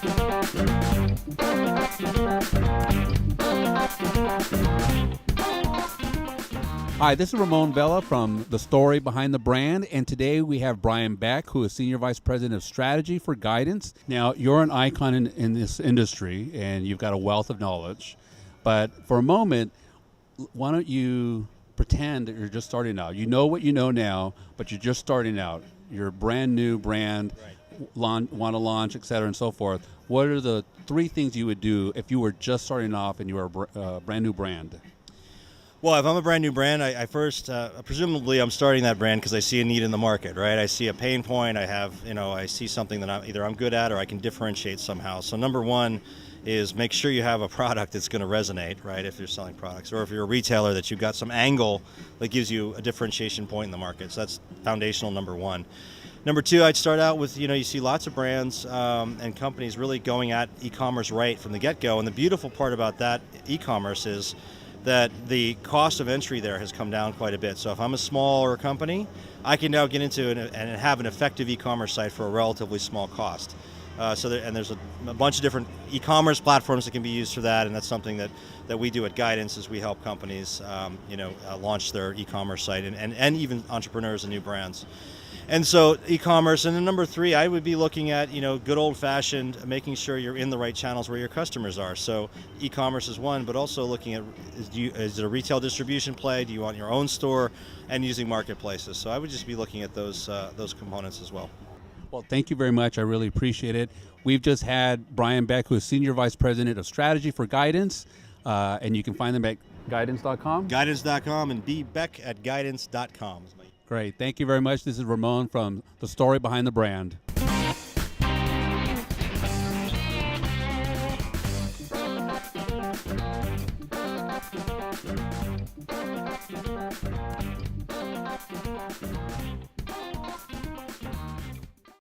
Hi, this is Ramon Vela from The Story Behind the Brand, and today we have Brian Beck, who is Senior Vice President of Strategy for Guidance. Now, you're an icon in this industry, and you've got a wealth of knowledge, but for a moment, why don't you pretend that you're just starting out? You know what you know now, but you're just starting out. You're a brand new brand, want to launch, et cetera, and so forth. What are the three things you would do if you were just starting off and you were a brand new brand? Well, if I'm a brand new brand, I first, presumably I'm starting that brand because I see a need in the market, right? I see a pain point, I see something that I'm good at or I can differentiate somehow. So number one is make sure you have a product that's going to resonate, right, if you're selling products. Or if you're a retailer, that you've got some angle that gives you a differentiation point in the market. So that's foundational number one. Number two, I'd start out with, you see lots of brands and companies really going at e-commerce right from the get-go. And the beautiful part about that e-commerce is that the cost of entry there has come down quite a bit. So if I'm a smaller company, I can now get into and have an effective e-commerce site for a relatively small cost. There's a bunch of different e-commerce platforms that can be used for that, and that's something that we do at Guidance is we help companies launch their e-commerce site and even entrepreneurs and new brands. And so e-commerce, and then number three, I would be looking at, good old-fashioned, making sure you're in the right channels where your customers are. So e-commerce is one, but also looking at, is it a retail distribution play? Do you want your own store? And using marketplaces. So I would just be looking at those components as well. Well, thank you very much. I really appreciate it. We've just had Brian Beck, who is Senior Vice President of Strategy for Guidance, and you can find them at guidance.com. Guidance.com and bbeck@guidance.com. Great. Thank you very much. This is Ramon from The Story Behind the Brand.